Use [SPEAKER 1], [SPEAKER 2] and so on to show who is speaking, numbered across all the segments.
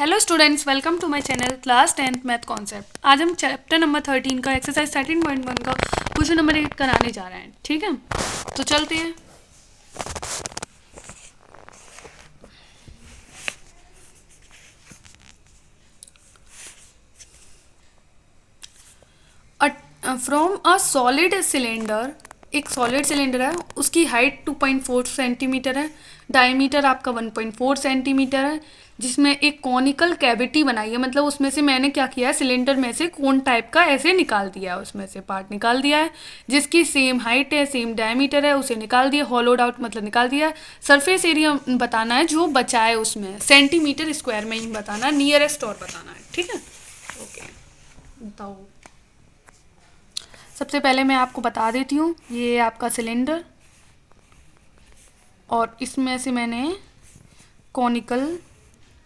[SPEAKER 1] Hello students, welcome to my channel class 10th math concept. आज हम chapter number 13 का exercise 13.1 का question number 8 कराने जा रहे हैं। ठीक है, तो चलते हैं। फ्रॉम अ सॉलिड सिलेंडर, एक सॉलिड सिलेंडर है, उसकी हाइट 2.4 सेंटीमीटर है, डायमीटर आपका 1.4 सेंटीमीटर है, जिसमें एक कॉनिकल कैविटी बनाई है। मतलब उसमें से मैंने क्या किया है, सिलेंडर में से कोन टाइप का ऐसे निकाल दिया है, उसमें से पार्ट निकाल दिया है, जिसकी सेम हाइट है, सेम डायमीटर है, उसे निकाल दिया। हॉलोड आउट मतलब निकाल दिया है। सरफेस एरिया बताना है जो बचा है, उसमें सेंटीमीटर स्क्वायर में ही बताना है, नियरेस्ट और बताना है। ठीक है, ओके, बताओ। सबसे पहले मैं आपको बता देती हूँ, ये आपका सिलेंडर और इसमें से मैंने कॉनिकल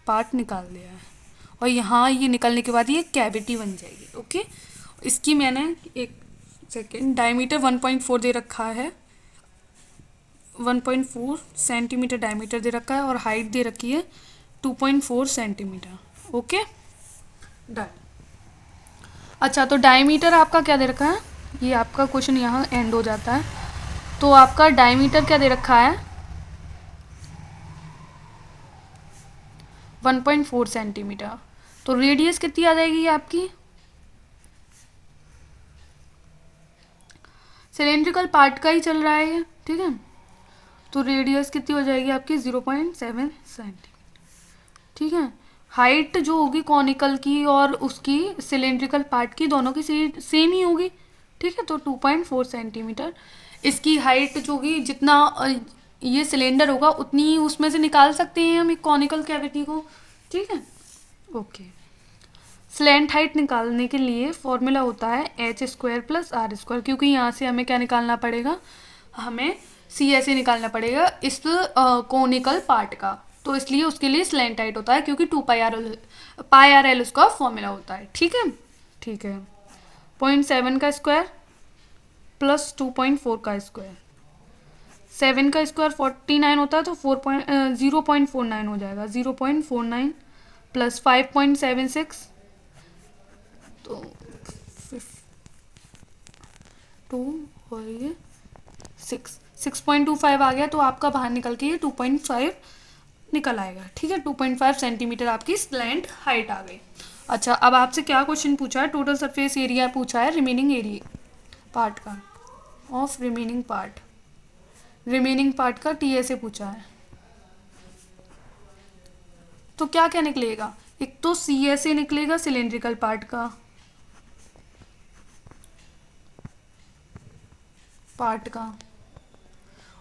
[SPEAKER 1] पार्ट निकाल दिया है, और यहाँ ये निकलने के बाद ये कैविटी बन जाएगी। ओके, इसकी मैंने एक सेकेंड डायमीटर 1.4 दे रखा है, 1.4 सेंटीमीटर डायमीटर दे रखा है, और हाइट दे रखी है 2.4 सेंटीमीटर। Okay, done. अच्छा, तो डायमीटर आपका क्या दे रखा है, ये आपका क्वेश्चन यहाँ एंड हो जाता है। तो आपका डायमीटर क्या दे रखा है, 1.4 सेंटीमीटर। तो रेडियस कितनी आ जाएगी आपकी, सिलेंड्रिकल पार्ट का ही चल रहा है ये। ठीक है, तो रेडियस कितनी हो जाएगी आपकी, 0.7 सेंटीमीटर। ठीक है, हाइट जो होगी कॉनिकल की और उसकी सिलेंड्रिकल पार्ट की, दोनों की सेम ही होगी। ठीक है, तो 2.4 सेंटीमीटर। इसकी हाइट जो होगी, जितना ये सिलेंडर होगा उतनी ही उसमें से निकाल सकते हैं हम एक कॉनिकल कैविटी को। ठीक है, ओके। स्लैंट हाइट निकालने के लिए फॉर्मूला होता है h² + r², क्योंकि यहाँ से हमें क्या निकालना पड़ेगा, हमें CSA निकालना पड़ेगा इस कोनिकल पार्ट का। तो इसलिए उसके लिए स्लैंट हाइट होता है, क्योंकि 2πr_l उसका फॉर्मूला होता है। ठीक है, ठीक है। 0.7 का स्क्वायर प्लस 2.4 का स्क्वायर, 7 का स्क्वायर 49 होता है, तो 0.49 हो जाएगा। 0.49 प्लस 5.76, तो 2 और ये 6.25 आ गया। तो आपका बाहर निकल के ये 2.5 निकल आएगा। ठीक है, 2.5 सेंटीमीटर आपकी स्लैंट हाइट आ गई। अच्छा, अब आपसे क्या क्वेश्चन पूछा है, टोटल सरफेस एरिया पूछा है रिमेनिंग एरिया पार्ट का, ऑफ रिमेनिंग पार्ट का TSA पूछा है। तो क्या क्या निकलेगा, एक तो CSA निकलेगा सिलेंड्रिकल पार्ट का,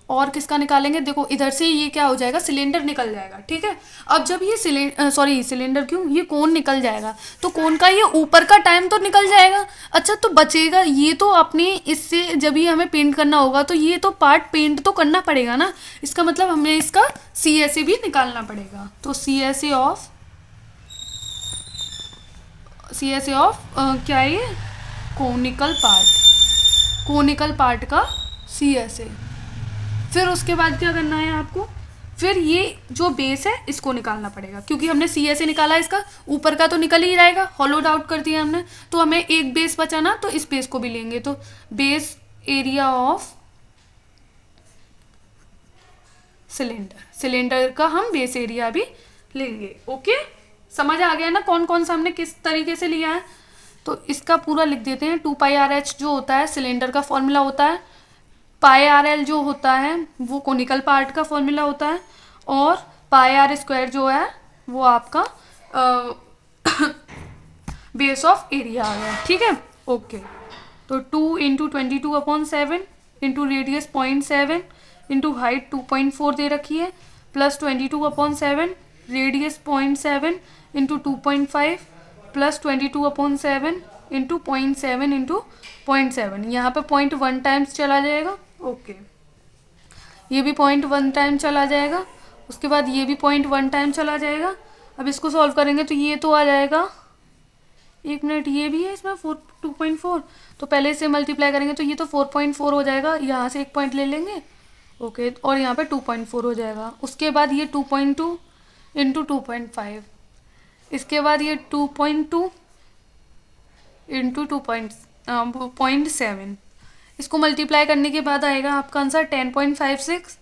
[SPEAKER 1] और किसका निकालेंगे, देखो इधर से ये क्या हो जाएगा, सिलेंडर निकल जाएगा। ठीक है, अब जब ये सिलेंडर क्यों, ये कोन निकल जाएगा, तो कोन का ये ऊपर का टाइम तो निकल जाएगा। अच्छा, तो बचेगा ये, तो अपने इससे जब ये हमें पेंट करना होगा तो ये तो पार्ट पेंट तो करना पड़ेगा ना, इसका मतलब हमें इसका CSA भी निकालना पड़ेगा। तो CSA ऑफ क्या है ये, कोनिकल पार्ट का CSA। फिर उसके बाद क्या करना है आपको, फिर ये जो बेस है इसको निकालना पड़ेगा, क्योंकि हमने CSA निकाला, इसका ऊपर का तो निकल ही रहेगा, हॉलोड आउट कर दिया हमने, तो हमें एक बेस बचा ना, तो इस बेस को भी लेंगे। तो बेस एरिया ऑफ सिलेंडर का हम बेस एरिया भी लेंगे। ओके, समझ आ गया ना कौन कौन सा हमने किस तरीके से लिया है। तो इसका पूरा लिख देते हैं। 2πrh जो होता है सिलेंडर का फॉर्मूला होता है, πrl जो होता है वो कोनिकल पार्ट का फॉर्मूला होता है, और πr² जो है वो आपका बेस ऑफ एरिया आ गया। ठीक है, ओके। तो 2 × 22/7 इंटू रेडियस 0.7 इंटू हाइट 2.4 दे रखी है, plus 22/7 radius 0.7 into 2.5 plus 22/7 into 0.7 into 0.7, यहाँ पे 0.1 टाइम्स चला जाएगा। ओके, ये भी 0.1 टाइम चला जाएगा, उसके बाद ये भी 0.1 टाइम चला जाएगा। अब इसको सॉल्व करेंगे तो ये तो आ जाएगा, एक मिनट, ये भी है इसमें 2.4, तो पहले से मल्टीप्लाई करेंगे तो ये तो 4.4 हो जाएगा, यहाँ से एक पॉइंट ले लेंगे। ओके, और यहाँ पे 2.4 हो जाएगा। उसके बाद ये 2.2 इंटू 2.5, इसके बाद ये 2.2 इंटू 2.7, इसको मल्टीप्लाई करने के बाद आएगा आपका आंसर 10.56,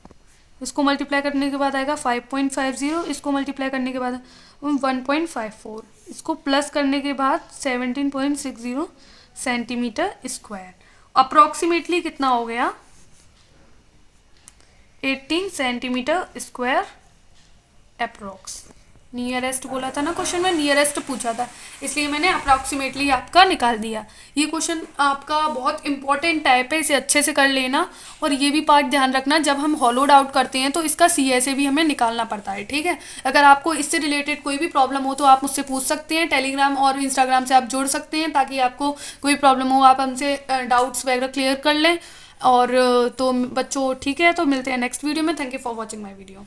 [SPEAKER 1] इसको मल्टीप्लाई करने के बाद आएगा 5.50, इसको मल्टीप्लाई करने के बाद 1.54, इसको प्लस करने के बाद 17.60 सेंटीमीटर स्क्वायर। अप्रॉक्सीमेटली कितना हो गया? 18 सेंटीमीटर स्क्वायर अप्रोक्स। नियरेस्ट बोला था ना क्वेश्चन में, नियरेस्ट पूछा था, इसलिए मैंने अप्रॉक्सीमेटली आपका निकाल दिया। ये क्वेश्चन आपका बहुत इंपॉर्टेंट टाइप है, इसे अच्छे से कर लेना। और ये भी पार्ट ध्यान रखना, जब हम हॉलोड आउट करते हैं तो इसका CSA भी हमें निकालना पड़ता है, ठीक है। अगर आपको इससे रिलेटेड कोई भी प्रॉब्लम हो तो आप मुझसे पूछ सकते हैं, टेलीग्राम और इंस्टाग्राम से आप जुड़ सकते हैं, ताकि आपको कोई प्रॉब्लम हो आप हमसे डाउट्स वगैरह क्लियर कर लें। और तो बच्चों ठीक है, तो मिलते हैं नेक्स्ट वीडियो में। Thank you for watching my video.